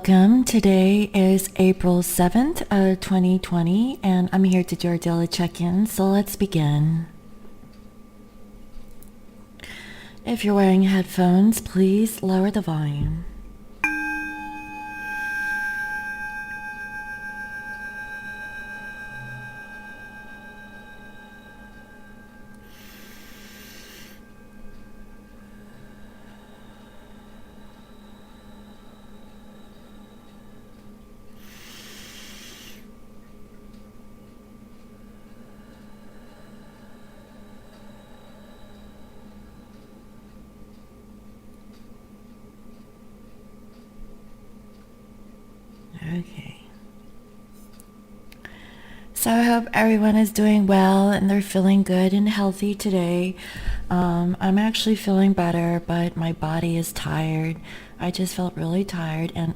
welcome. Today is April 7th, 2020, and I'm here to do our daily check-in, so let's begin. If you're wearing headphones, please lower the volume. Okay. So I hope everyone is doing well and they're feeling good and healthy today. I'm actually feeling better, but my body is tired. I just felt really tired, and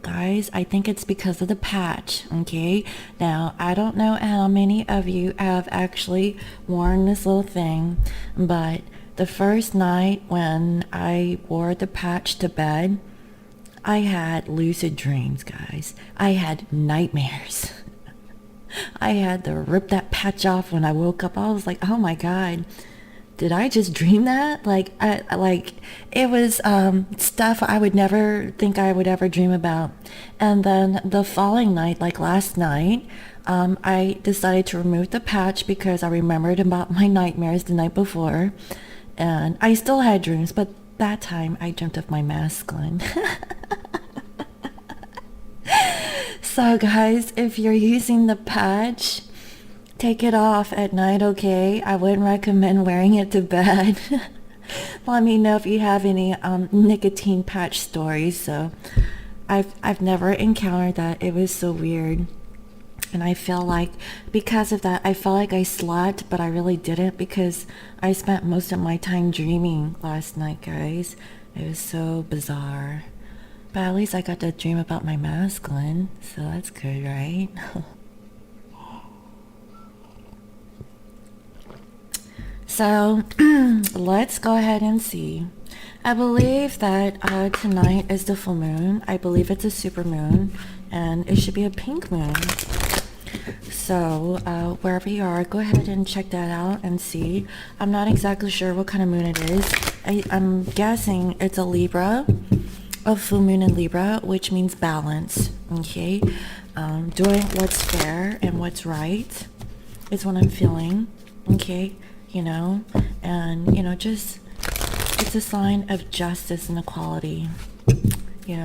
guys, I think it's because of the patch, okay? Now, I don't know how many of you have actually worn this little thing, but the first night when I wore the patch to bed, I had lucid dreams, guys. I had nightmares. I had to rip that patch off when I woke up. I was like, oh my God, did I just dream that? It was stuff I would never think I would ever dream about. And then the following night, like last night, I decided to remove the patch because I remembered about my nightmares the night before. And I still had dreams, but that time I dreamt of my masculine. So guys, if you're using the patch, take it off at night, okay? I wouldn't recommend wearing it to bed. Let me know if you have any nicotine patch stories. So I've never encountered that. It was so weird. And I feel like because of that, I felt like I slept, but I really didn't because I spent most of my time dreaming last night, guys. It was so bizarre. But at least I got to dream about my masculine, so that's good, right? So let's go ahead and see. I believe that tonight is the full moon. I believe it's a super moon, and it should be a pink moon. So wherever you are, go ahead and check that out and see. I'm not exactly sure what kind of moon it is. I'm guessing it's a Libra, a full moon in Libra, which means balance, okay? Doing what's fair and what's right is what I'm feeling, okay? And just, it's a sign of justice and equality,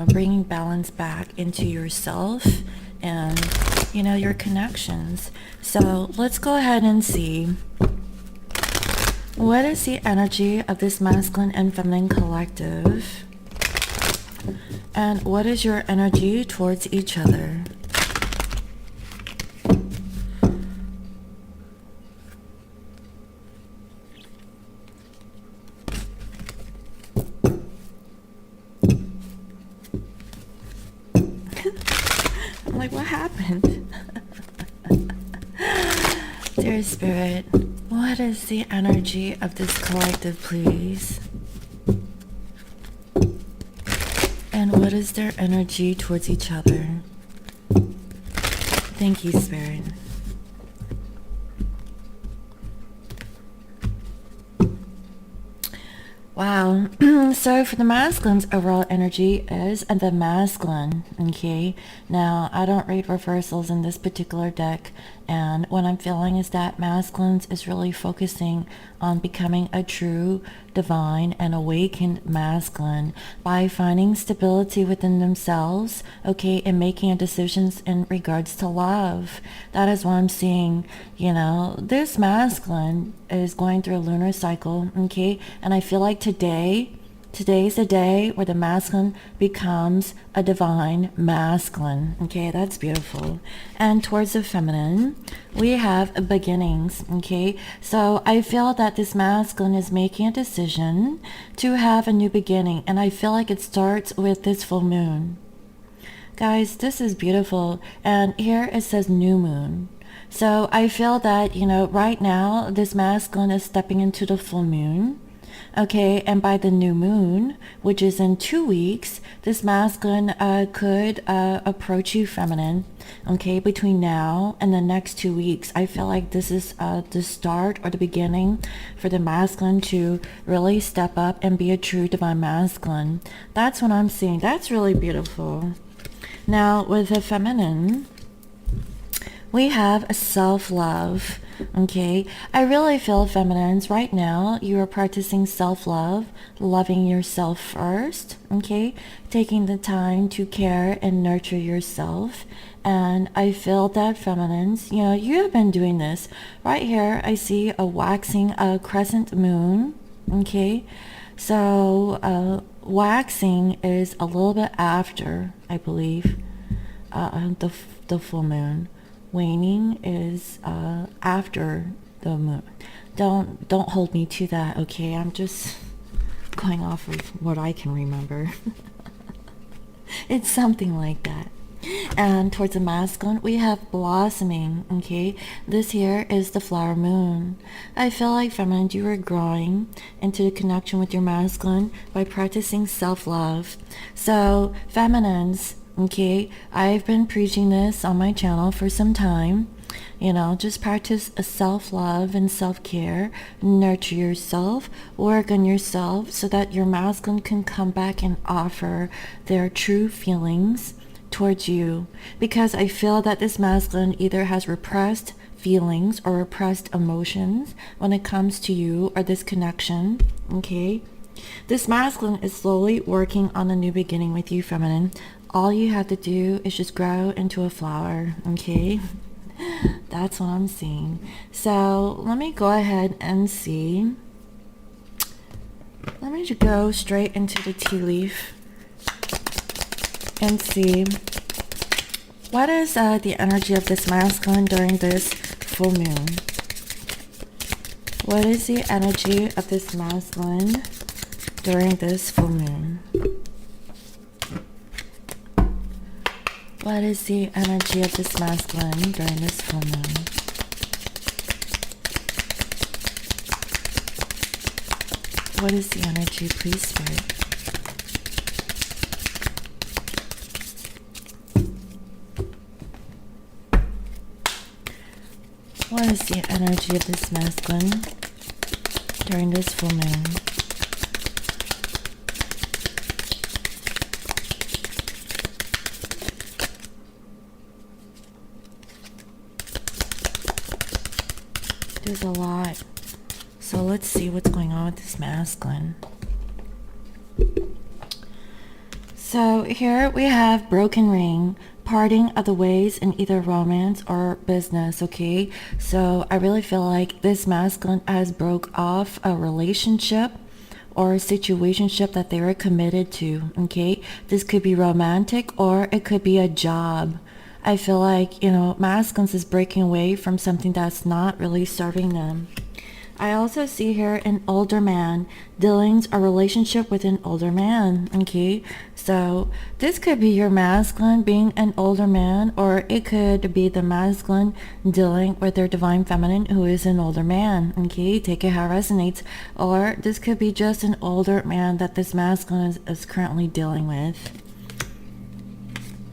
bringing balance back into yourself and, your connections. So let's go ahead and see. What is the energy of this masculine and feminine collective? And what is your energy towards each other? I'm like, what happened? Dear Spirit, what is the energy of this collective, please? And what is their energy towards each other? Thank you, Spirit. Wow. So for the masculine's overall energy is the masculine, okay? Now, I don't read reversals in this particular deck, and what I'm feeling is that masculines is really focusing on becoming a true, divine, and awakened masculine by finding stability within themselves, okay, and making decisions in regards to love. That is what I'm seeing. This masculine is going through a lunar cycle, okay, and I feel like today's the day where the masculine becomes a divine masculine. Okay, that's beautiful. And towards the feminine, we have beginnings. Okay, so I feel that this masculine is making a decision to have a new beginning, and I feel like it starts with this full moon. Guys, this is beautiful. And here it says new moon. So I feel that, right now, this masculine is stepping into the full moon. Okay, and by the new moon, which is in 2 weeks, this masculine could approach you feminine. Okay, between now and the next 2 weeks, I feel like this is the start or the beginning for the masculine to really step up and be a true divine masculine. That's what I'm seeing. That's really beautiful. Now, with the feminine, we have a self-love. Okay, I really feel, feminines, right now you are practicing self-love, loving yourself first. Okay, taking the time to care and nurture yourself. And I feel that, feminines, you have been doing this. Right here I see a waxing a crescent moon. Okay, so waxing is a little bit after, I believe, the full moon. Waning is after the moon. Don't hold me to that, okay? I'm just going off of what I can remember. It's something like that. And towards the masculine, we have blossoming. Okay, this here is the flower moon. I feel like, feminine, you are growing into the connection with your masculine by practicing self-love. So, feminines, okay, I've been preaching this on my channel for some time. Just practice a self-love and self-care. Nurture yourself, work on yourself so that your masculine can come back and offer their true feelings towards you. Because I feel that this masculine either has repressed feelings or repressed emotions when it comes to you or this connection. Okay, this masculine is slowly working on a new beginning with you, feminine. All you have to do is just grow into a flower. Okay, that's what I'm seeing. So let me go ahead and see. Let me just go straight into the tea leaf and see what is the energy of this masculine during this full moon. What is the energy of this masculine during this full moon? What is the energy of this masculine during this full moon? What is the energy, please, Spirit? What is the energy of this masculine during this full moon? There's a lot. So let's see what's going on with this masculine. So here we have broken ring, parting of the ways in either romance or business. Okay, so I really feel like this masculine has broke off a relationship or a situationship that they were committed to. Okay, this could be romantic or it could be a job. I feel like, masculines is breaking away from something that's not really serving them. I also see here an older man, dealings a relationship with an older man. Okay, so this could be your masculine being an older man, or it could be the masculine dealing with their divine feminine who is an older man. Okay, take it how it resonates. Or this could be just an older man that this masculine is currently dealing with.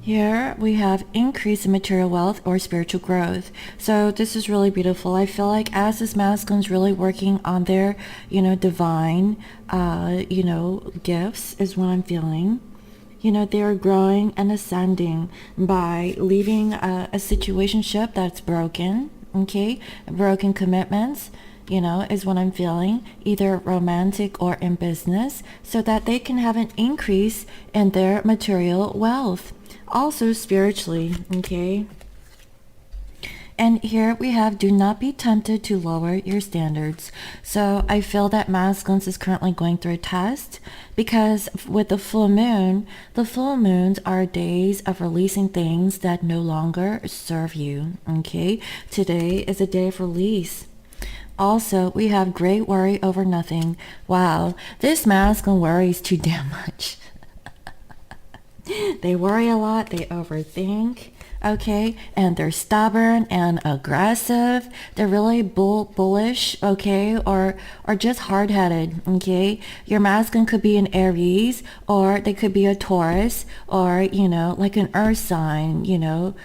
Here we have increase in material wealth or spiritual growth. So this is really beautiful. I feel like as this masculine is really working on their, divine, gifts is what I'm feeling. They are growing and ascending by leaving a situationship that's broken. Okay, broken commitments. Is what I'm feeling, either romantic or in business, so that they can have an increase in their material wealth. Also spiritually, okay? And here we have, do not be tempted to lower your standards. So I feel that masculines is currently going through a test, because with the full moons are days of releasing things that no longer serve you, okay? Today is a day of release. Also, we have great worry over nothing. Wow, this masculine worries too damn much. They worry a lot, they overthink. okay? And they're stubborn and aggressive. They're really bullish, okay? Or just hard-headed, okay? Your masculine could be an Aries, or they could be a Taurus, or, you know, like an earth sign, you know,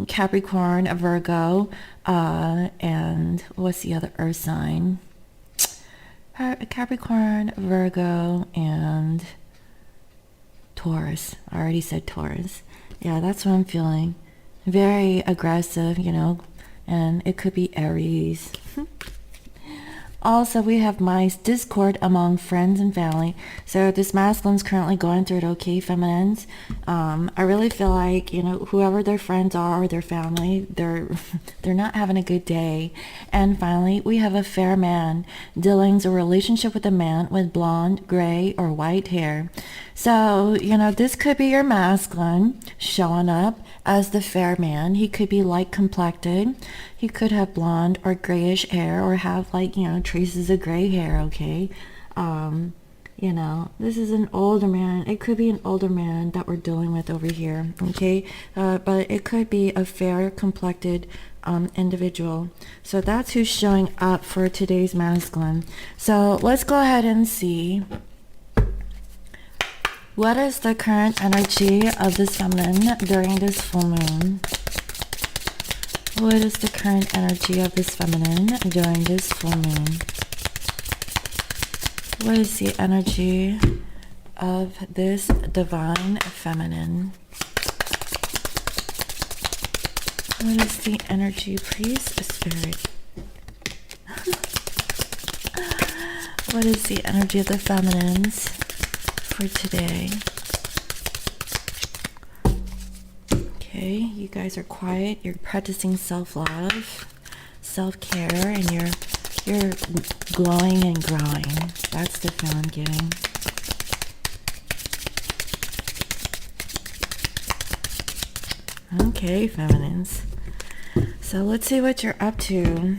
Capricorn, a Virgo, and what's the other earth sign? Capricorn, Virgo, and Taurus. I already said Taurus. Yeah, that's what I'm feeling. Very aggressive, you know, and it could be Aries. Also, we have mice, discord among friends and family. So this masculine's currently going through it, okay, feminines. I really feel like, you know, whoever their friends are or their family, they're not having a good day. And finally, we have a fair man dealing a relationship with a man with blonde, gray, or white hair. So, you know, this could be your masculine showing up as the fair man. He could be light complected. He could have blonde or grayish hair, or have, like, you know, traces of gray hair, okay? You know, this is an older man. It could be an older man that we're dealing with over here, okay? But it could be a fair complected individual. So that's who's showing up for today's masculine. So let's go ahead and see what is the current energy of this feminine during this full moon. What is the current energy of this feminine during this full moon? What is the energy of this divine feminine? What is the energy, please, Spirit? What is the energy of the feminines for today? Okay, you guys are quiet. You're practicing self-love, self-care, and you're glowing and growing. That's the feel I'm getting. Okay, feminines. So let's see what you're up to.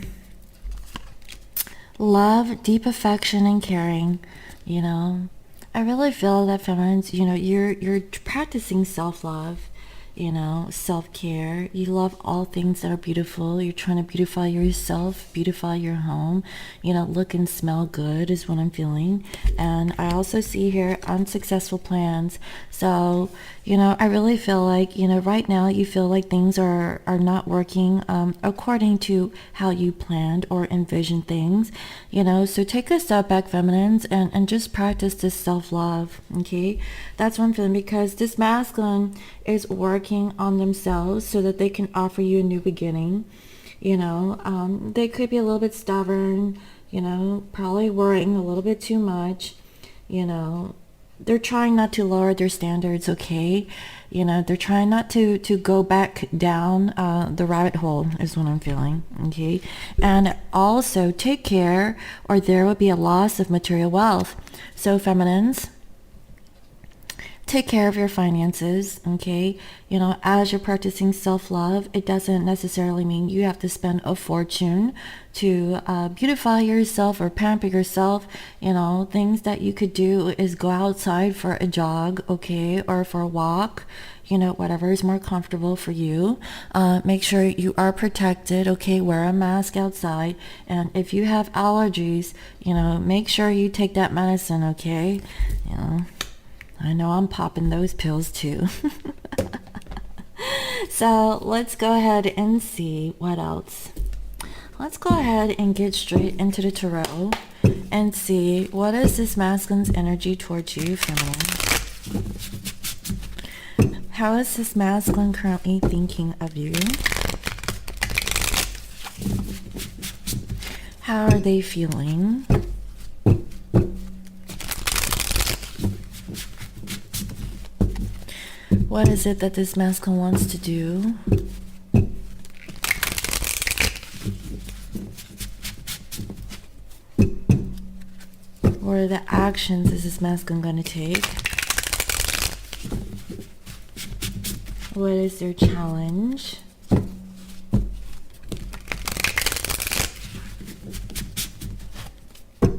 Love, deep affection, and caring. You know, I really feel that feminines, you know, you're practicing self-love. You know, self-care. You love all things that are beautiful. You're trying to beautify yourself, beautify your home. You know, look and smell good is what I'm feeling. And I also see here unsuccessful plans. So, you know, I really feel like, you know, right now you feel like things are not working according to how you planned or envisioned things. You know, so take a step back, feminines, and just practice this self-love, okay? That's what I'm feeling, because this masculine is working on themselves so that they can offer you a new beginning. You know, they could be a little bit stubborn, you know, probably worrying a little bit too much. You know, they're trying not to lower their standards, okay? You know, they're trying not to go back down the rabbit hole is what I'm feeling, okay? And also take care, or there will be a loss of material wealth. So feminines, take care of your finances, okay? You know, as you're practicing self-love, it doesn't necessarily mean you have to spend a fortune to beautify yourself or pamper yourself. You know, things that you could do is go outside for a jog, okay, or for a walk. You know, whatever is more comfortable for you. Make sure you are protected, okay? Wear a mask outside. And if you have allergies, you know, make sure you take that medicine, okay? You know, I know I'm popping those pills too. So let's go ahead and see what else. Let's go ahead and get straight into the tarot and see what is this masculine's energy towards you, feminine. How is this masculine currently thinking of you? How are they feeling? What is it that this masculine wants to do? What are the actions is this masculine going to take? What is their challenge?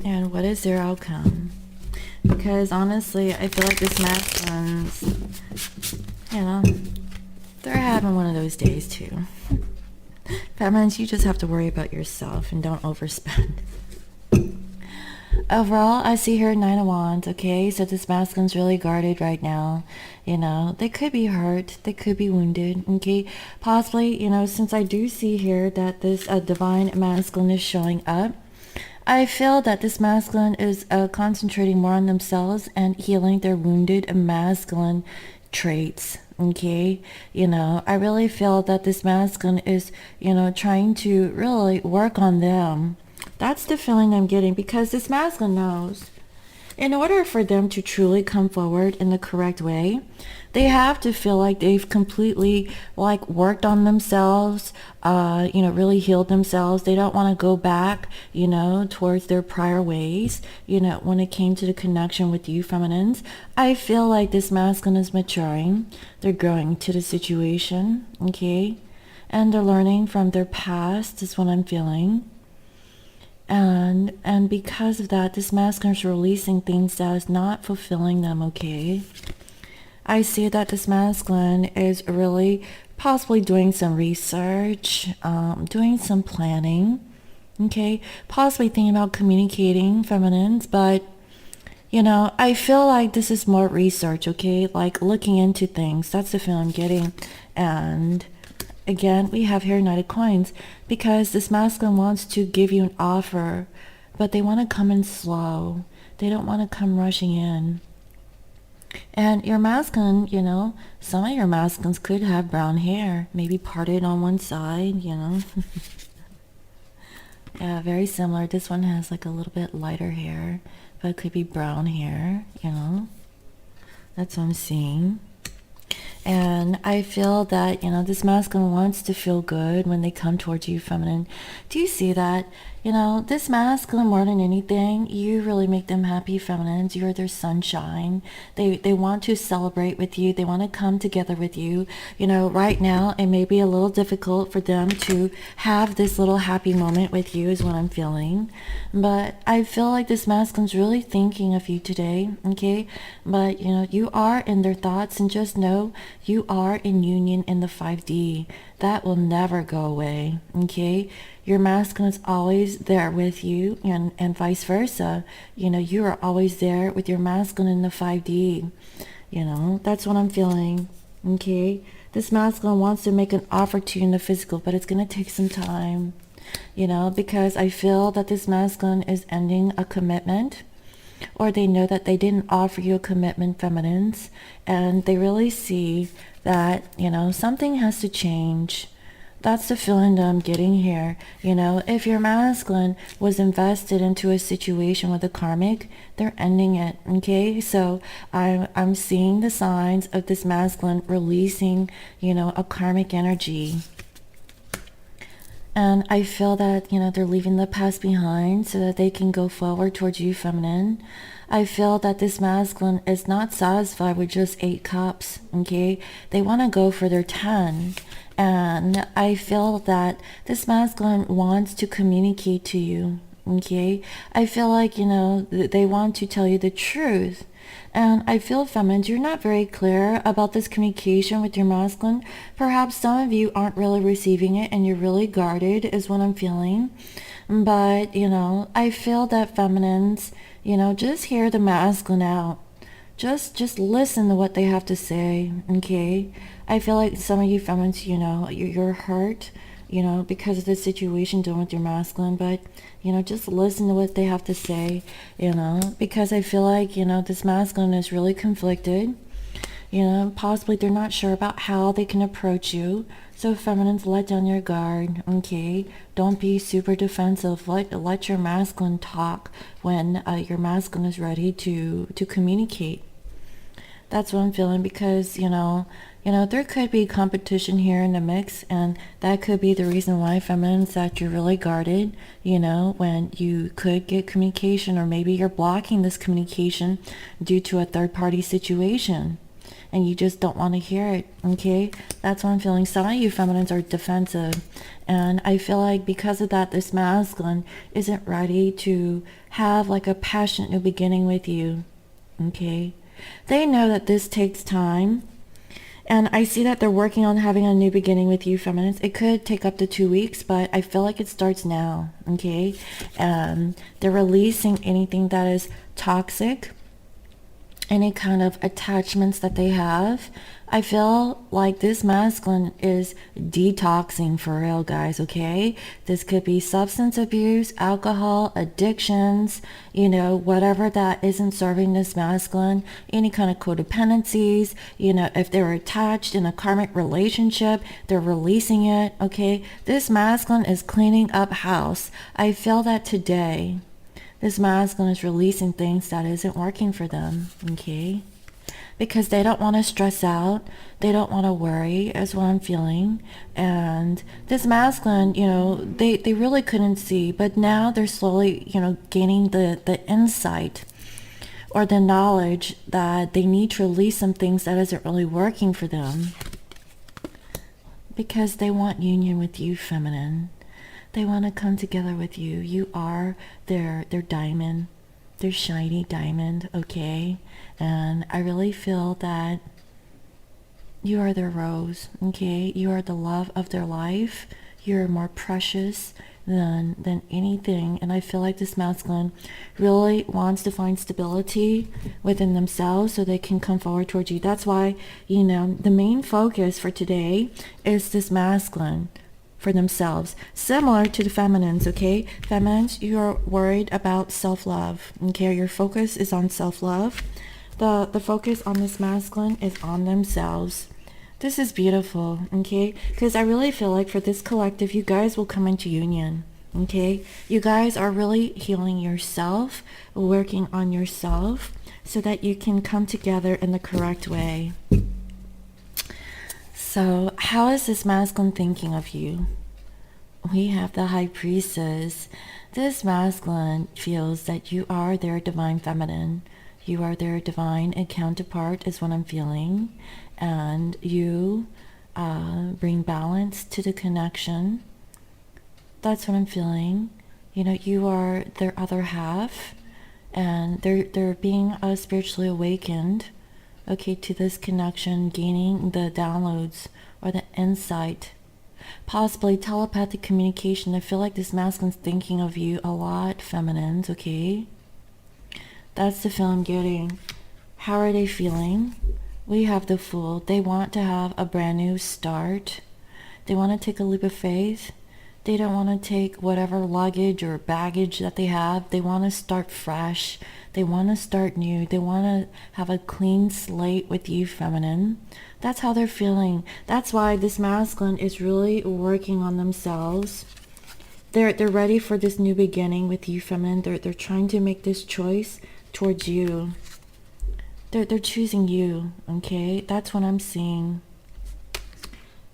And what is their outcome? Because honestly, I feel like this masculine's, you know, They're having one of those days too. Feminines, you just have to worry about yourself and don't overspend. Overall, I see here Nine of Wands, okay? So this masculine's really guarded right now. You know, they could be hurt. They could be wounded, okay? Possibly, you know, since I do see here that this divine masculine is showing up, I feel that this masculine is concentrating more on themselves and healing their wounded masculine traits, okay? You know, I really feel that this masculine is, you know, trying to really work on them. That's the feeling I'm getting, because this masculine knows in order for them to truly come forward in the correct way, they have to feel like they've completely like worked on themselves, you know, really healed themselves. They don't want to go back, you know, towards their prior ways, you know, when it came to the connection with you feminines. I feel like this masculine is maturing. They're growing to the situation, okay? And they're learning from their past is what I'm feeling. And because of that, this masculine is releasing things that is not fulfilling them, okay? I see that this masculine is really possibly doing some research, doing some planning, okay? Possibly thinking about communicating, feminines, but, you know, I feel like this is more research, okay? Like looking into things. That's the feeling I'm getting. And again, we have here Knight of Coins, because this masculine wants to give you an offer, but they want to come in slow. They don't want to come rushing in. And your masculine, you know, some of your masculines could have brown hair, maybe parted on one side, you know. Yeah, very similar. This one has like a little bit lighter hair, but it could be brown hair, you know. That's what I'm seeing. And I feel that, you know, this masculine wants to feel good when they come towards you, feminine. Do you see that? You know, this masculine, more than anything, you really make them happy, feminines. You're their sunshine. They want to celebrate with you. They want to come together with you. You know, right now, it may be a little difficult for them to have this little happy moment with you is what I'm feeling. But I feel like this masculine's really thinking of you today, okay? But, you know, you are in their thoughts, and just know you are in union in the 5D. That will never go away, okay? Your masculine is always there with you, and vice versa. You know, you are always there with your masculine in the 5D. You know, that's what I'm feeling, okay? This masculine wants to make an offer to you in the physical, but it's going to take some time, you know, because I feel that this masculine is ending a commitment, or they know that they didn't offer you a commitment, feminines, and they really see that, you know, something has to change. That's the feeling that I'm getting here. You know, if your masculine was invested into a situation with a karmic, they're ending it, okay? So I'm seeing the signs of this masculine releasing, you know, a karmic energy. And I feel that, you know, they're leaving the past behind so that they can go forward towards you, feminine. I feel that this masculine is not satisfied with just 8 cups, okay? They want to go for their 10. And I feel that this masculine wants to communicate to you, okay? I feel like, you know, they want to tell you the truth. And I feel, feminines, you're not very clear about this communication with your masculine. Perhaps some of you aren't really receiving it and you're really guarded is what I'm feeling. But, you know, I feel that feminines, you know, just hear the masculine out. Just listen to what they have to say, okay? I feel like some of you feminines, you know, you're hurt, you know, because of the situation dealing with your masculine, but, you know, just listen to what they have to say, you know, because I feel like, you know, this masculine is really conflicted, you know, possibly they're not sure about how they can approach you. So feminines, let down your guard, okay? Don't be super defensive. Let your masculine talk when your masculine is ready to communicate. That's what I'm feeling, because, you know, there could be competition here in the mix, and that could be the reason why, feminines, that you're really guarded, you know, when you could get communication, or maybe you're blocking this communication due to a third-party situation, and you just don't want to hear it, okay? That's what I'm feeling. Some of you feminines are defensive, and I feel like because of that, this masculine isn't ready to have like a passionate new beginning with you, okay? They know that this takes time, And I see that they're working on having a new beginning with you, feminines. It could take up to 2 weeks, but I feel like it starts now, okay? They're releasing anything that is toxic, any kind of attachments that they have. I feel like this masculine is detoxing for real, guys, okay? This could be substance abuse, alcohol, addictions, whatever that isn't serving this masculine, any kind of codependencies, if they're attached in a karmic relationship, they're releasing it, okay? This masculine is cleaning up house. I feel that today. This masculine is releasing things that isn't working for them, okay? Because they don't want to stress out. They don't want to worry, is what I'm feeling. And this masculine, they really couldn't see, but now they're slowly, gaining the insight or the knowledge that they need to release some things that isn't really working for them. Because they want union with you, feminine. They want to come together with you. You are their diamond, their shiny diamond, okay? And I really feel that you are their rose, okay? You are the love of their life. You're more precious than anything. And I feel like this masculine really wants to find stability within themselves so they can come forward towards you. That's why, the main focus for today is this masculine for themselves, similar to the feminines, okay? Feminines, you are worried about self-love, okay? Your focus is on self-love. The focus on this masculine is on themselves. This is beautiful, okay? Because I really feel like for this collective, you guys will come into union, okay? You guys are really healing yourself, working on yourself, so that you can come together in the correct way. So how is this masculine thinking of you? We have the High Priestess. This masculine feels that you are their divine feminine. You are their divine counterpart is what I'm feeling. And you bring balance to the connection. That's what I'm feeling. You are their other half. And they're being spiritually awakened, okay, to this connection, gaining the downloads or the insight, possibly telepathic communication. I feel like this masculine's thinking of you a lot, feminines, okay? That's the feel I'm getting. How are they feeling? We have the Fool. They want to have a brand new start. They want to take a leap of faith. They don't want to take whatever luggage or baggage that they have. They want to start fresh. They want to start new. They want to have a clean slate with you, feminine. That's how they're feeling. That's why this masculine is really working on themselves. They're ready for this new beginning with you, feminine. They're trying to make this choice towards you. They're choosing you, okay? That's what I'm seeing.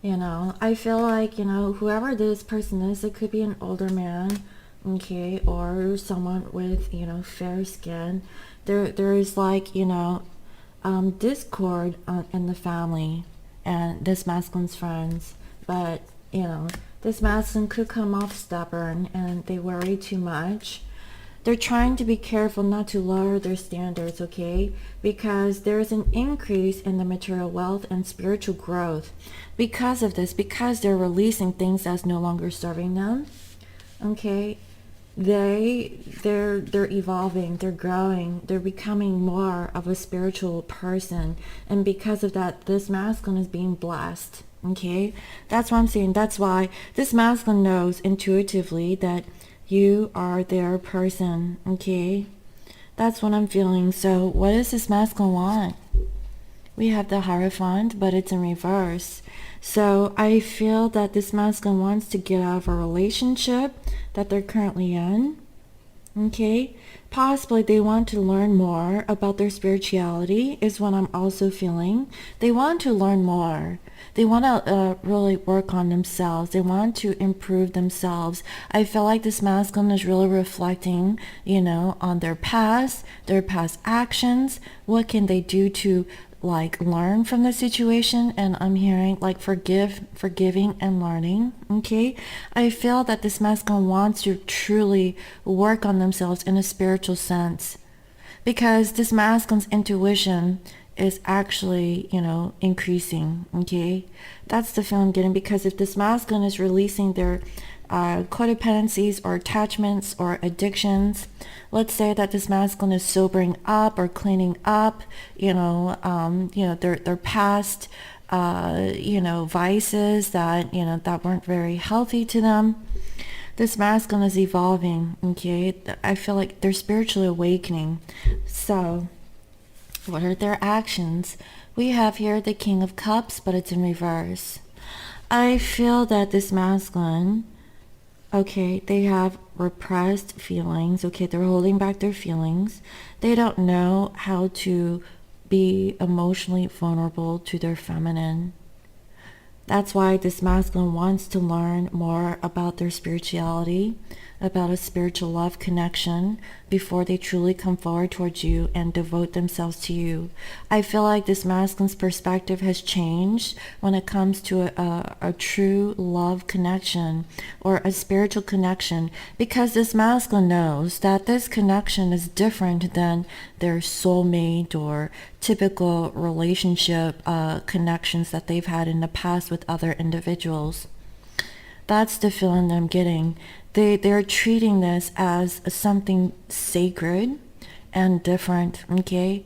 I feel like, whoever this person is, it could be an older man, okay, or someone with, fair skin. There is like, discord in the family and this masculine's friends. But, this masculine could come off stubborn and they worry too much. They're trying to be careful not to lower their standards, okay? Because there's an increase in the material wealth and spiritual growth. Because of this, because they're releasing things that's no longer serving them, okay? They're evolving, they're growing, they're becoming more of a spiritual person. And because of that, this masculine is being blessed, okay? That's what I'm saying. That's why this masculine knows intuitively that you are their person, okay? That's what I'm feeling. So what does this masculine want? We have the Hierophant, but it's in reverse. So I feel that this masculine wants to get out of a relationship that they're currently in, okay? Possibly they want to learn more about their spirituality is what I'm also feeling. They want to learn more. They want to really work on themselves. They want to improve themselves. I feel like this masculine is really reflecting, on their past actions. What can they do to learn from the situation? And I'm hearing forgiving and learning, okay? I feel that this masculine wants to truly work on themselves in a spiritual sense. Because this masculine's intuition is actually, increasing, okay? That's the feeling I'm getting, because if this masculine is releasing their codependencies or attachments or addictions, let's say that this masculine is sobering up or cleaning up, their past, vices that, that weren't very healthy to them. This masculine is evolving, okay? I feel like they're spiritually awakening. So, what are their actions? We have here the King of Cups, but it's in reverse. I feel that this masculine, okay, they have repressed feelings, okay? They're holding back their feelings. They don't know how to be emotionally vulnerable to their feminine. That's why this masculine wants to learn more about their spirituality, about a spiritual love connection before they truly come forward towards you and devote themselves to you. I feel like this masculine's perspective has changed when it comes to a true love connection or a spiritual connection, because this masculine knows that this connection is different than their soulmate or typical relationship connections that they've had in the past with other individuals. That's the feeling that I'm getting. They're treating this as something sacred and different, okay?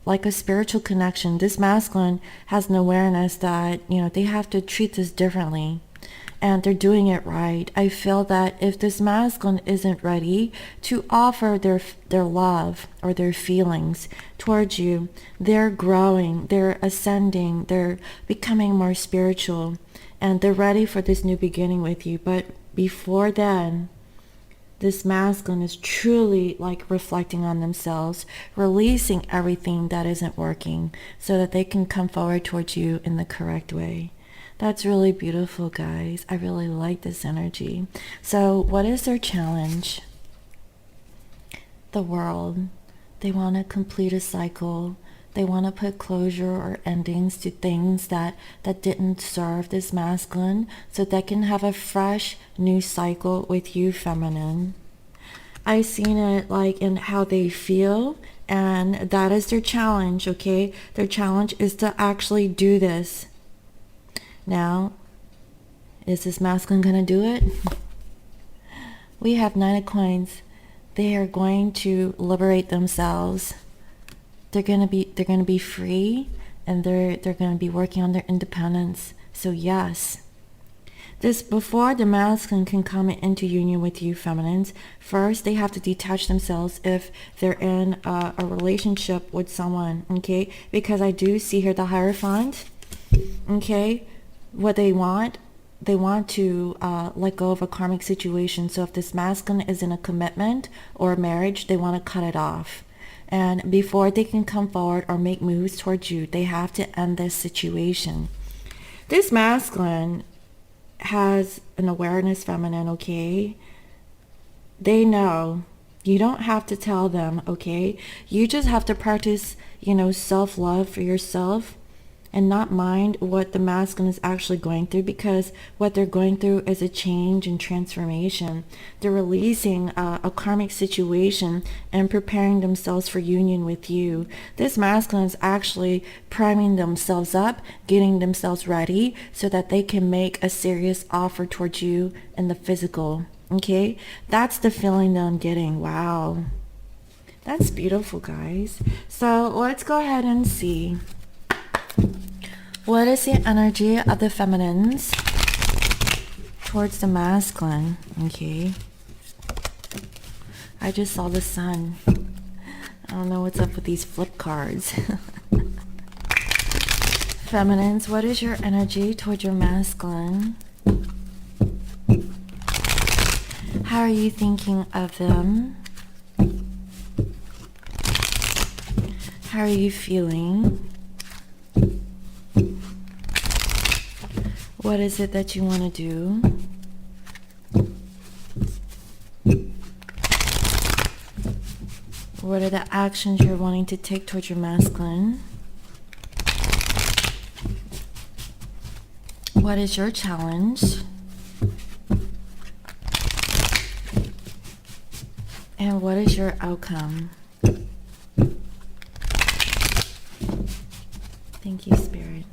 Like a spiritual connection. This masculine has an awareness that, they have to treat this differently. And they're doing it right. I feel that if this masculine isn't ready to offer their love or their feelings towards you, they're growing, they're ascending, they're becoming more spiritual, and they're ready for this new beginning with you. But before then, this masculine is truly like reflecting on themselves, releasing everything that isn't working so that they can come forward towards you in the correct way. That's really beautiful, guys. I really like this energy. So what is their challenge? The world. They want to complete a cycle. They want to put closure or endings to things that didn't serve this masculine, so they can have a fresh new cycle with you, feminine. I've seen it like in how they feel, and that is their challenge, okay? Their challenge is to actually do this. Now, is this masculine going to do it? We have 9 of coins. They are going to liberate themselves. They're going to be free, and they're going to be working on their independence. So yes, this before the masculine can come into union with you, feminines, first they have to detach themselves if they're in a relationship with someone, okay? Because I do see here the Hierophant, okay? What they want to let go of a karmic situation. So if this masculine is in a commitment or a marriage, they want to cut it off. And before they can come forward or make moves towards you, they have to end this situation. This masculine has an awareness, feminine, okay? They know. You don't have to tell them, okay? You just have to practice, self-love for yourself and not mind what the masculine is actually going through, because what they're going through is a change and transformation. They're releasing a karmic situation and preparing themselves for union with you. This masculine is actually priming themselves up, getting themselves ready so that they can make a serious offer towards you in the physical. Okay? That's the feeling that I'm getting. Wow. That's beautiful, guys. So let's go ahead and see. What is the energy of the feminines towards the masculine? Okay. I just saw the sun. I don't know what's up with these flip cards. Feminines, what is your energy towards your masculine? How are you thinking of them? How are you feeling? What is it that you want to do? What are the actions you're wanting to take towards your masculine? What is your challenge? And what is your outcome? Thank you, Spirit.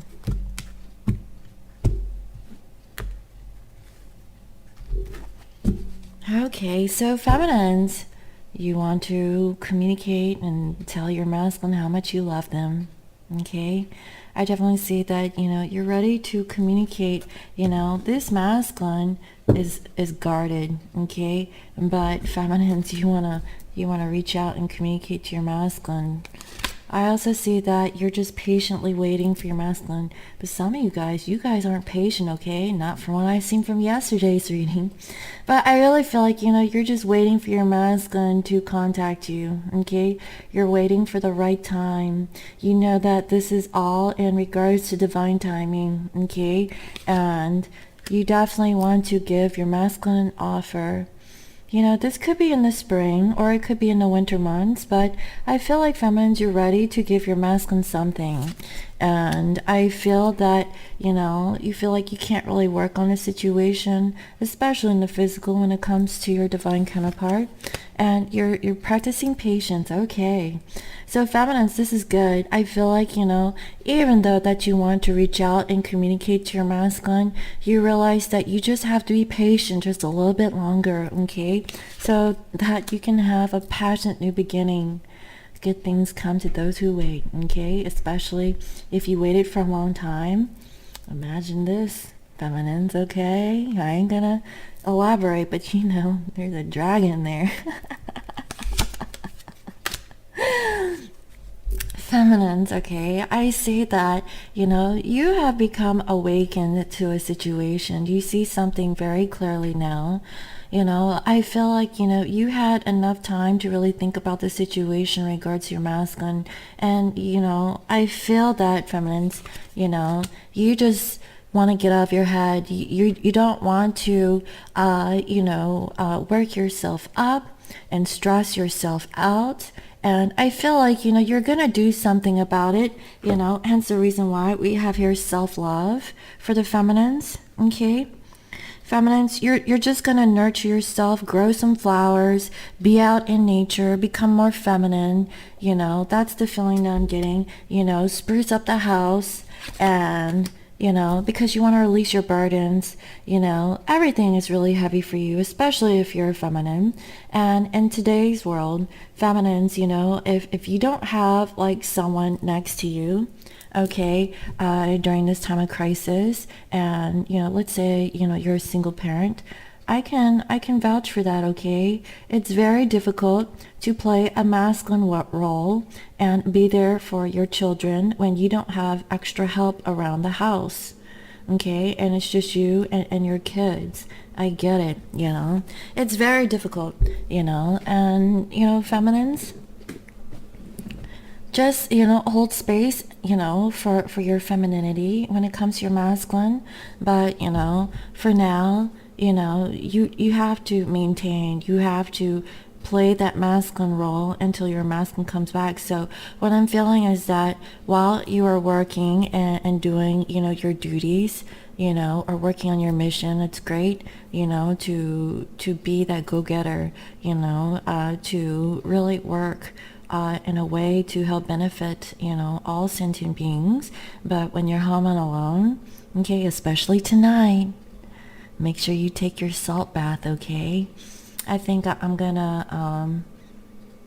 Okay, so feminines, you want to communicate and tell your masculine how much you love them. Okay, I definitely see that, you're ready to communicate. This masculine is guarded. Okay, but feminines, you wanna reach out and communicate to your masculine. I also see that you're just patiently waiting for your masculine. But some of you guys aren't patient, okay? Not from what I've seen from yesterday's reading. But I really feel like, you're just waiting for your masculine to contact you, okay? You're waiting for the right time. You know that this is all in regards to divine timing, okay? And you definitely want to give your masculine an offer. This could be in the spring or it could be in the winter months, but I feel like feminines, you're ready to give your masculine something. And I feel that, you feel like you can't really work on a situation, especially in the physical when it comes to your divine counterpart. And you're practicing patience. Okay. So feminines, this is good. I feel like, even though that you want to reach out and communicate to your masculine, you realize that you just have to be patient just a little bit longer, okay? So that you can have a passionate new beginning. Good things come to those who wait, okay? Especially if you waited for a long time. Imagine this, feminines, okay? I ain't gonna elaborate, but there's a dragon there. Feminines, okay, I see that, you have become awakened to a situation. You see something very clearly now. I feel like, you had enough time to really think about the situation in regards to your masculine. And, I feel that, feminines, you just want to get out of your head. You don't want to, work yourself up and stress yourself out. And I feel like, you're going to do something about it, hence the reason why we have here self-love for the feminines, okay? Feminines, you're just going to nurture yourself, grow some flowers, be out in nature, become more feminine, that's the feeling that I'm getting, spruce up the house and... because you want to release your burdens, everything is really heavy for you, especially if you're a feminine. And in today's world, feminines, if you don't have like someone next to you, okay, during this time of crisis, and, let's say, you're a single parent, I can vouch for that, okay? It's very difficult to play a masculine role and be there for your children when you don't have extra help around the house, okay? And it's just you and your kids. I get it, It's very difficult, and, feminines, just, hold space, for your femininity when it comes to your masculine. But, for now, you have to maintain, you have to play that masculine role until your masculine comes back. So what I'm feeling is that while you are working and doing, your duties, or working on your mission, it's great, to be that go-getter, to really work in a way to help benefit, all sentient beings. But when you're home and alone, okay, especially tonight, make sure you take your salt bath, okay? I think I'm gonna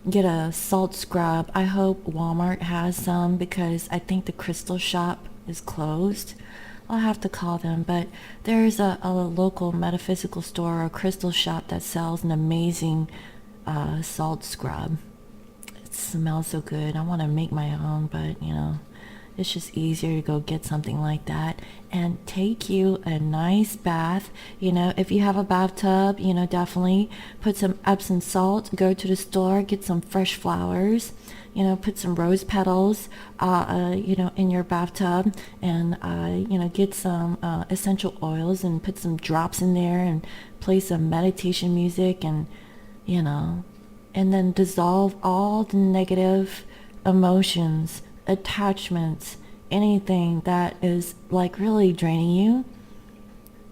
get a salt scrub. I hope Walmart has some because I think the crystal shop is closed. I'll have to call them, but there's a local metaphysical store or crystal shop that sells an amazing salt scrub. It smells so good. I want to make my own, but it's just easier to go get something like that and take you a nice bath. If you have a bathtub, definitely put some Epsom salt, go to the store, get some fresh flowers, put some rose petals, in your bathtub, and, get some essential oils and put some drops in there and play some meditation music and, and then dissolve all the negative emotions, attachments, anything that is like really draining you,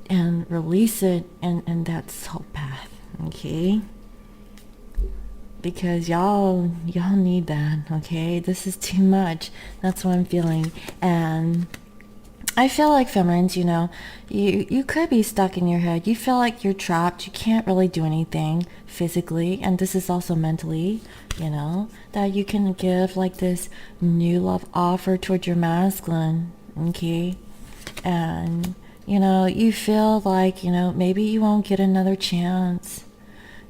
and release it in that salt bath, okay? because y'all need that, okay? This is too much. That's what I'm feeling. And I feel like feminines, you could be stuck in your head. You feel like you're trapped. You can't really do anything physically, and this is also mentally, that you can give like this new love offer toward your masculine, okay? And, you feel like, maybe you won't get another chance.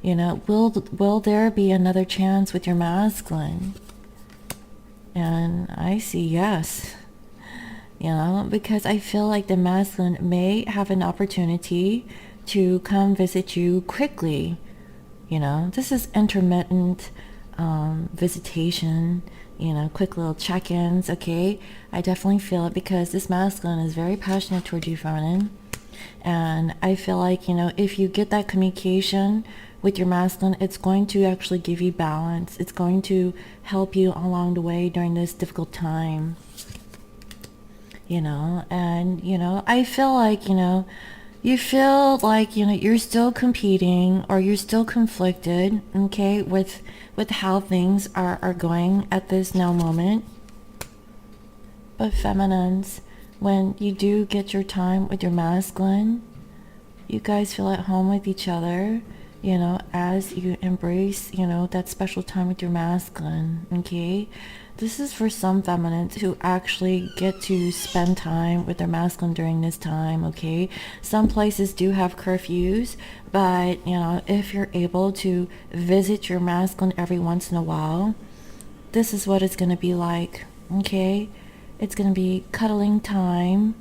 Will there be another chance with your masculine? And I see yes. Because I feel like the masculine may have an opportunity to come visit you quickly. This is intermittent visitation, quick little check-ins, okay? I definitely feel it because this masculine is very passionate toward you, feminine. And I feel like, if you get that communication with your masculine, it's going to actually give you balance. It's going to help you along the way during this difficult time. And I feel like you feel like you're still competing, or you're still conflicted, okay, with how things are going at this now moment. But feminines, when you do get your time with your masculine, you guys feel at home with each other, as you embrace that special time with your masculine, okay? This is for some feminines who actually get to spend time with their masculine during this time, okay? Some places do have curfews, but, if you're able to visit your masculine every once in a while, this is what it's going to be like, okay? It's going to be cuddling time,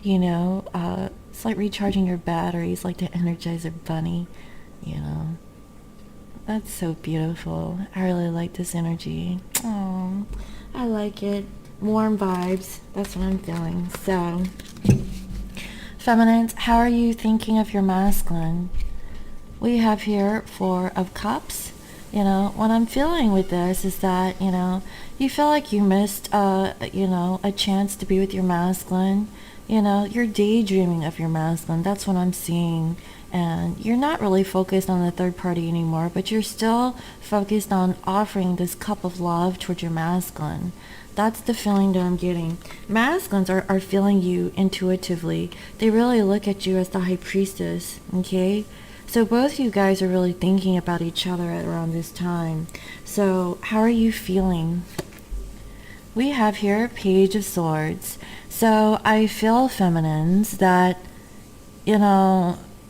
it's like recharging your batteries, like the Energizer Bunny, That's so beautiful. I really like this energy. Oh, I like it. Warm vibes. That's what I'm feeling. So, feminines, how are you thinking of your masculine? We have here Four of Cups. What I'm feeling with this is that, you feel like you missed, a chance to be with your masculine. You're daydreaming of your masculine. That's what I'm seeing. And you're not really focused on the third party anymore, but you're still focused on offering this cup of love toward your masculine. That's the feeling that I'm getting. Masculines are feeling you intuitively. They really look at you as the high priestess, okay? So both of you guys are really thinking about each other at around this time. So how are you feeling? We have here Page of Swords. So I feel, feminines, that,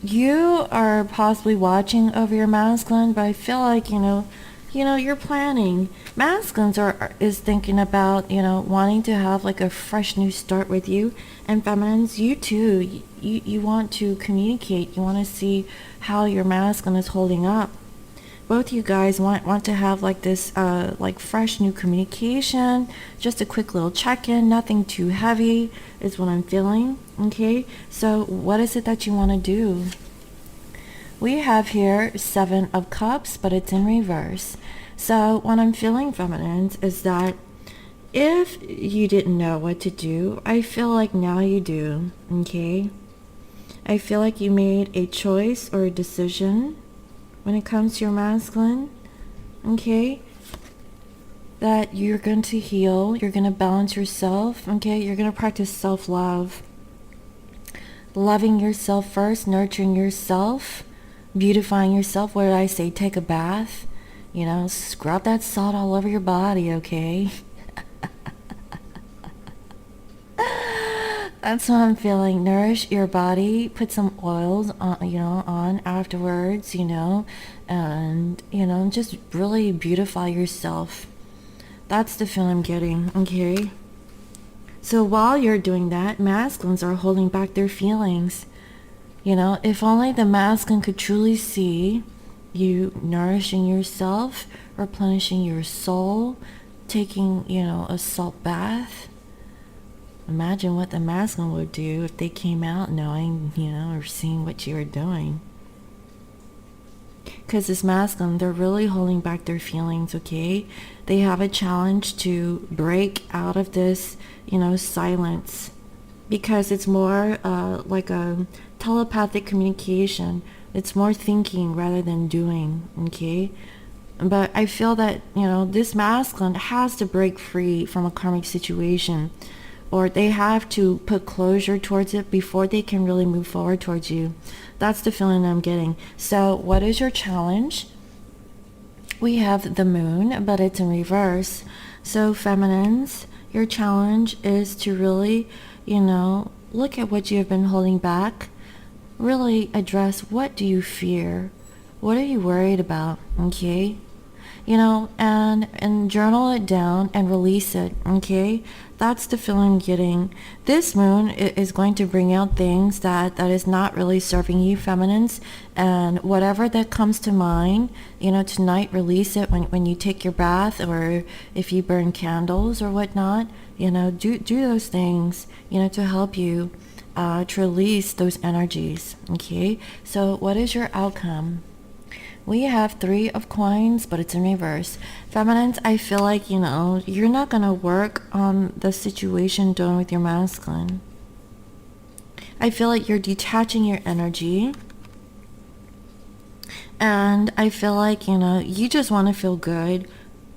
you are possibly watching over your masculine, but I feel like, you're planning. Masculines is thinking about, wanting to have like a fresh new start with you. And feminines, you too, you want to communicate. You want to see how your masculine is holding up. Both you guys want to have like this like fresh new communication, just a quick little check-in, nothing too heavy is what I'm feeling, okay? So what is it that you want to do? We have here Seven of Cups, but it's in reverse. So what I'm feeling, feminines, is that if you didn't know what to do, I feel like now you do, okay? I feel like you made a choice or a decision when it comes to your masculine, okay? That you're going to heal, you're going to balance yourself, okay? You're going to practice self-love. Loving yourself first, nurturing yourself, beautifying yourself. What did I say? Take a bath. Scrub that salt all over your body, okay? That's what I'm feeling. Nourish your body. Put some oils on afterwards, and, just really beautify yourself. That's the feeling I'm getting, okay? So while you're doing that, masculines are holding back their feelings. If only the masculine could truly see you nourishing yourself, replenishing your soul, taking, a salt bath. Imagine what the masculine would do if they came out knowing, or seeing what you were doing. Because this masculine, they're really holding back their feelings, okay? They have a challenge to break out of this, silence. Because it's more like a telepathic communication. It's more thinking rather than doing, okay? But I feel that, this masculine has to break free from a karmic situation, or they have to put closure towards it before they can really move forward towards you. That's the feeling I'm getting. So what is your challenge? We have the moon, but it's in reverse. So feminines, your challenge is to really, look at what you have been holding back. Really address, what do you fear? What are you worried about? Okay? And journal it down and release it. Okay? That's the feeling I'm getting. This moon is going to bring out things that is not really serving you, feminines, and whatever that comes to mind, tonight, release it when you take your bath, or if you burn candles or whatnot. Do those things, to help you to release those energies. Okay? So what is your outcome? We have 3 of coins, but it's in reverse. Feminines, I feel like, you're not going to work on the situation done with your masculine. I feel like you're detaching your energy. And I feel like, you just want to feel good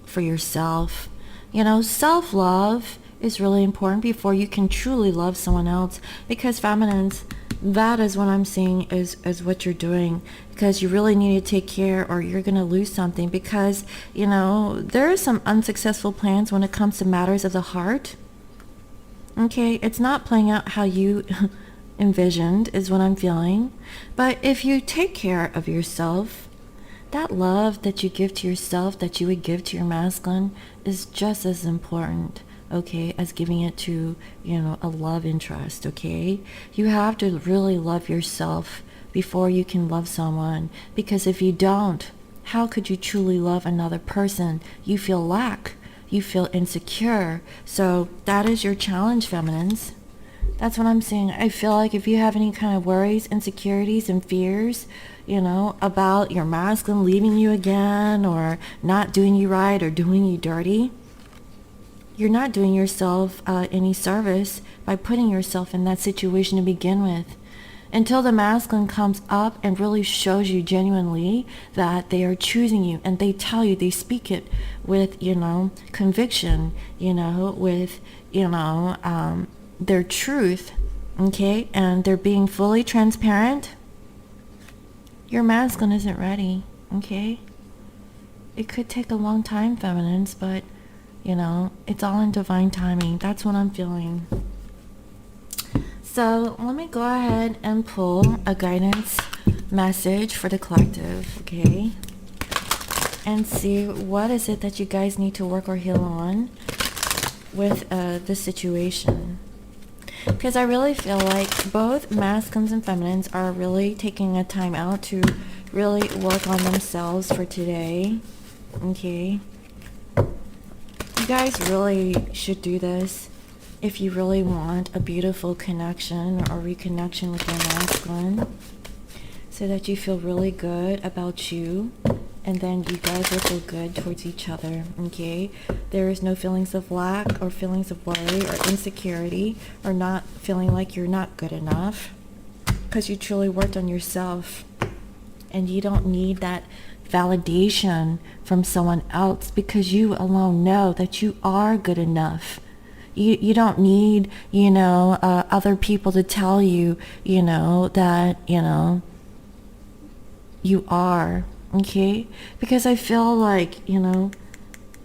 for yourself. Self-love is really important before you can truly love someone else. Because feminines, that is what I'm seeing is what you're doing, because you really need to take care, or you're going to lose something, because there are some unsuccessful plans when it comes to matters of the heart. Okay, it's not playing out how you envisioned, is what I'm feeling. But if you take care of yourself, that love that you give to yourself, that you would give to your masculine, is just as important, okay, as giving it to, a love interest. Okay, you have to really love yourself before you can love someone, because if you don't, how could you truly love another person? You feel lack, you feel insecure. So that is your challenge, feminines. That's what I'm saying. I feel like if you have any kind of worries, insecurities, and fears, about your masculine leaving you again, or not doing you right, or doing you dirty, you're not doing yourself any service by putting yourself in that situation to begin with. Until the masculine comes up and really shows you genuinely that they are choosing you, and they tell you, they speak it with, conviction, with, their truth, okay, and they're being fully transparent, your masculine isn't ready, okay? It could take a long time, feminines, but it's all in divine timing. That's what I'm feeling. So let me go ahead and pull a guidance message for the collective, okay? And see what is it that you guys need to work or heal on with the situation. Because I really feel like both masculines and feminines are really taking a time out to really work on themselves for today, okay? You guys really should do this if you really want a beautiful connection or reconnection with your masculine, so that you feel really good about you, and then you guys will feel good towards each other, okay? There is no feelings of lack or feelings of worry or insecurity, or not feeling like you're not good enough, because you truly worked on yourself, and you don't need that validation from someone else, because you alone know that you are good enough. You don't need, other people to tell you, that, you are, okay? Because I feel like,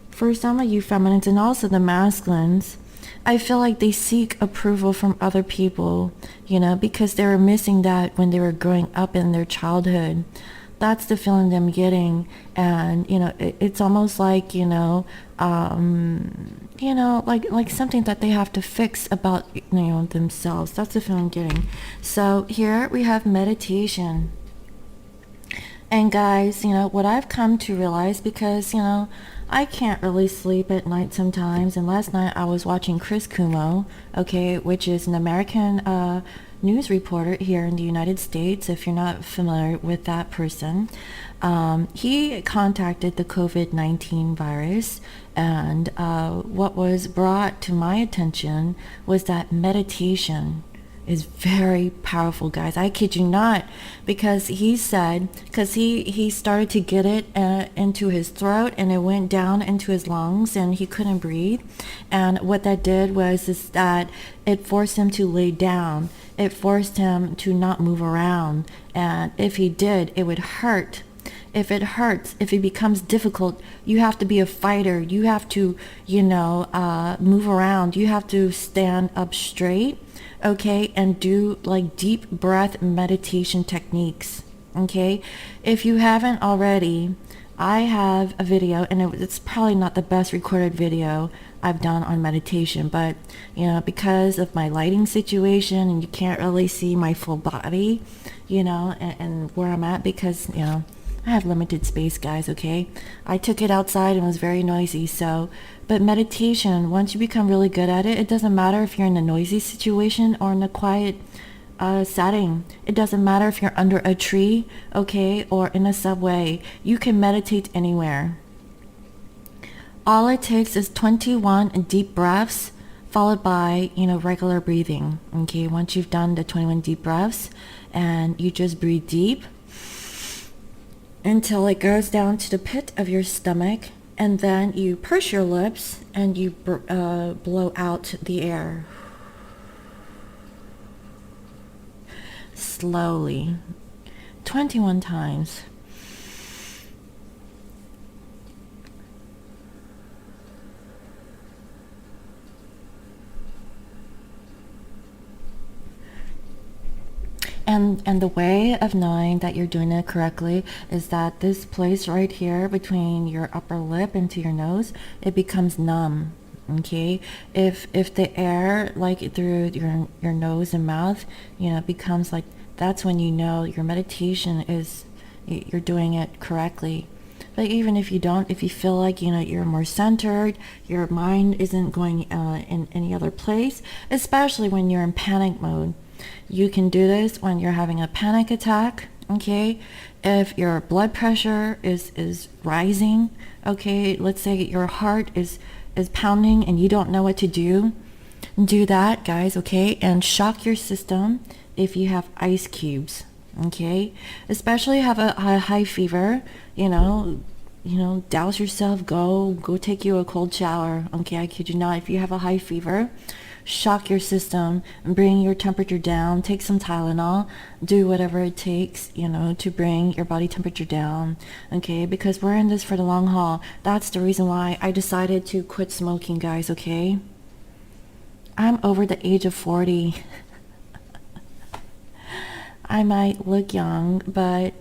for some of you feminines and also the masculines, I feel like they seek approval from other people, because they were missing that when they were growing up in their childhood. That's the feeling I'm getting. And it's almost like like something that they have to fix about themselves. That's the feeling I'm getting. So here we have meditation. And guys, what I've come to realize, because I can't really sleep at night sometimes, and last night I was watching Chris Cuomo, okay, which is an American news reporter here in the United States, if you're not familiar with that person. He contacted the COVID-19 virus, and what was brought to my attention was that meditation is very powerful, guys. I kid you not, because he said, because he started to get it into his throat and it went down into his lungs and he couldn't breathe. And what that did was is that it forced him to lay down. It forced him to not move around. And if he did, it would hurt. If it hurts, if it becomes difficult, you have to be a fighter. You have to, move around. You have to stand up straight, okay, and do like deep breath meditation techniques, okay? If you haven't already, I have a video, and it's probably not the best recorded video I've done on meditation, but, because of my lighting situation and you can't really see my full body, and where I'm at because, I have limited space, guys, okay? I took it outside and it was very noisy, but meditation, once you become really good at it, it doesn't matter if you're in a noisy situation or in a quiet setting. It doesn't matter if you're under a tree, okay, or in a subway. You can meditate anywhere. All it takes is 21 deep breaths followed by, regular breathing, okay? Once you've done the 21 deep breaths and you just breathe deep, until it goes down to the pit of your stomach, and then you purse your lips and you blow out the air slowly 21 times. And the way of knowing that you're doing it correctly is that this place right here between your upper lip into your nose, it becomes numb. Okay, if the air like through your nose and mouth, becomes like, that's when you know your meditation is, you're doing it correctly. But even if you don't, if you feel like you're more centered, your mind isn't going in any other place, especially when you're in panic mode. You can do this when you're having a panic attack, okay? If your blood pressure is rising, okay? Let's say your heart is pounding and you don't know what to do that, guys, okay? And shock your system if you have ice cubes, okay? Especially have a high fever, douse yourself, go take you a cold shower, okay? I kid you not. If you have a high fever, shock your system and bring your temperature down. Take some Tylenol, do whatever it takes, to bring your body temperature down, okay? Because we're in this for the long haul. That's the reason why I decided to quit smoking, guys, okay? I'm over the age of 40. I might look young, but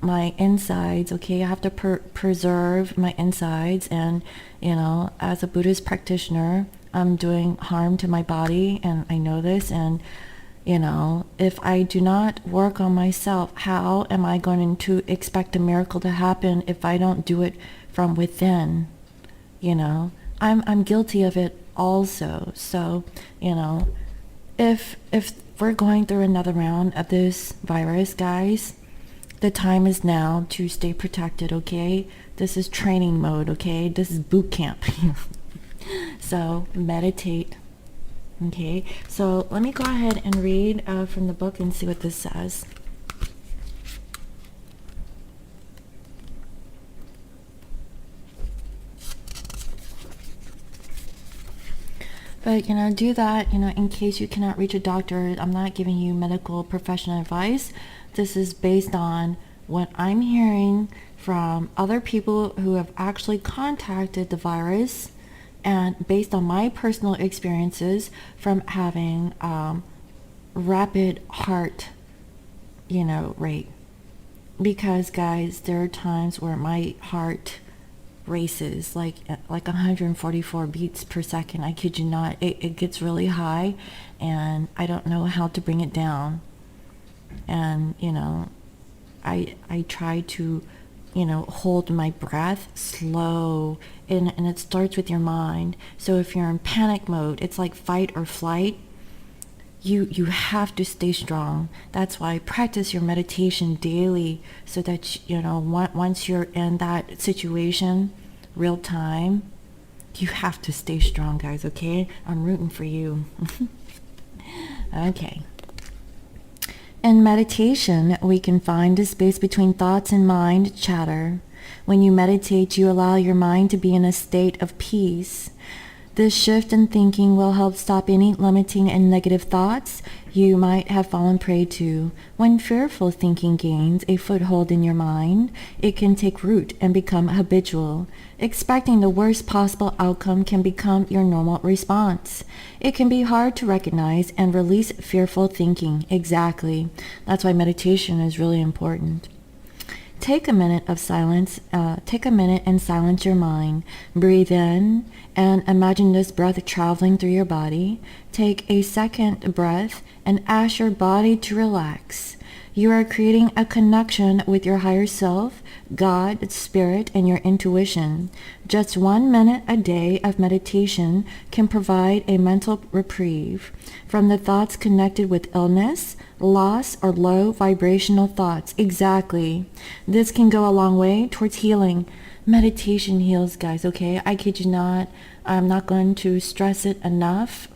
my insides, okay, I have to preserve my insides, and as a Buddhist practitioner, I'm doing harm to my body, and I know this. And if I do not work on myself, how am I going to expect a miracle to happen if I don't do it from within? I'm guilty of it also. So if we're going through another round of this virus, guys, the time is now to stay protected, okay? This is training mode, okay? This is boot camp. So meditate, okay? So let me go ahead and read from the book and see what this says. But do that, in case you cannot reach a doctor. I'm not giving you medical professional advice. This is based on what I'm hearing from other people who have actually contacted the virus, and based on my personal experiences from having rapid heart, rate. Because, guys, there are times where my heart races like 144 beats per second. I kid you not. It gets really high, and I don't know how to bring it down. And I try to hold my breath slow, and it starts with your mind. So if you're in panic mode, it's like fight or flight. You have to stay strong. That's why I practice your meditation daily, so that once you're in that situation, real time, you have to stay strong, guys, okay? I'm rooting for you. Okay. In meditation, we can find the space between thoughts and mind chatter. When you meditate, you allow your mind to be in a state of peace. This shift in thinking will help stop any limiting and negative thoughts you might have fallen prey to. When fearful thinking gains a foothold in your mind, it can take root and become habitual. Expecting the worst possible outcome can become your normal response. It can be hard to recognize and release fearful thinking. Exactly. That's why meditation is really important. Take a minute of silence. Take a minute and silence your mind. Breathe in and imagine this breath traveling through your body. Take a second breath and ask your body to relax. You are creating a connection with your higher self, God, spirit, and your intuition. Just 1 minute a day of meditation can provide a mental reprieve from the thoughts connected with illness, loss, or low vibrational thoughts. Exactly. This can go a long way towards healing. Meditation heals, guys, okay? I kid you not. I'm not going to stress it enough.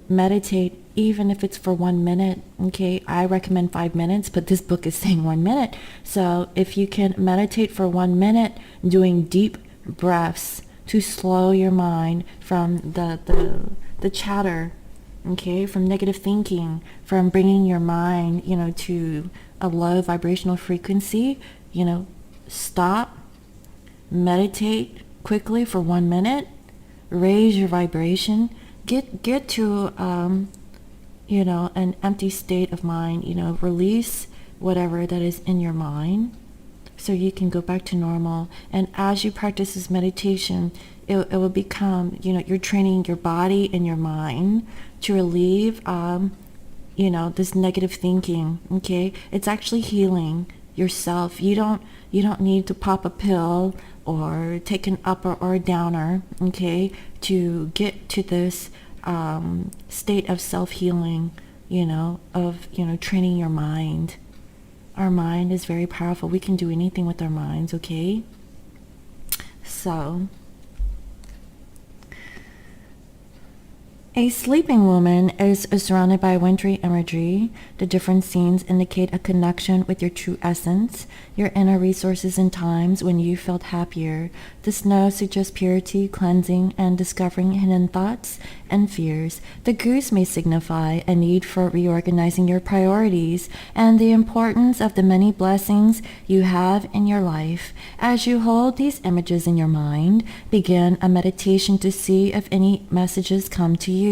Meditate, even if it's for 1 minute, okay? I recommend 5 minutes, but this book is saying 1 minute. So if you can meditate for 1 minute, doing deep breaths to slow your mind from the chatter, okay, from negative thinking, from bringing your mind, to a low vibrational frequency, stop, meditate quickly for 1 minute, raise your vibration, get to an empty state of mind, release whatever that is in your mind so you can go back to normal. And as you practice this meditation, it will become, you're training your body and your mind to relieve this negative thinking. Okay, it's actually healing yourself. You don't need to pop a pill or take an upper or a downer, okay, to get to this state of self-healing, of training your mind. Our mind is very powerful. We can do anything with our minds, okay? So a sleeping woman is surrounded by wintry imagery. The different scenes indicate a connection with your true essence, your inner resources in times when you felt happier. The snow suggests purity, cleansing, and discovering hidden thoughts and fears. The goose may signify a need for reorganizing your priorities and the importance of the many blessings you have in your life. As you hold these images in your mind, begin a meditation to see if any messages come to you.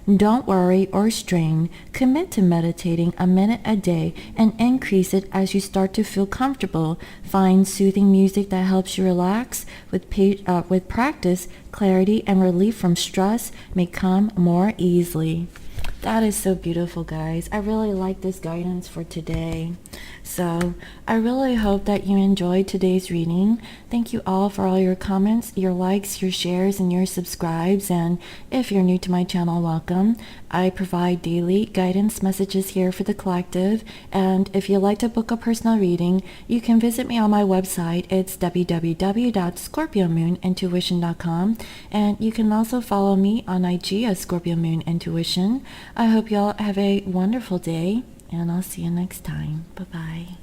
Don't worry or strain. Commit to meditating a minute a day and increase it as you start to feel comfortable. Find soothing music that helps you relax. With practice, clarity and relief from stress may come more easily. That is so beautiful, guys. I really like this guidance for today. So I really hope that you enjoyed today's reading. Thank you all for all your comments, your likes, your shares, and your subscribes. And if you're new to my channel, welcome. I provide daily guidance messages here for the collective. And if you'd like to book a personal reading, you can visit me on my website. It's www.scorpiomoonintuition.com. And you can also follow me on IG as Scorpio Moon Intuition. I hope you all have a wonderful day, and I'll see you next time. Bye-bye.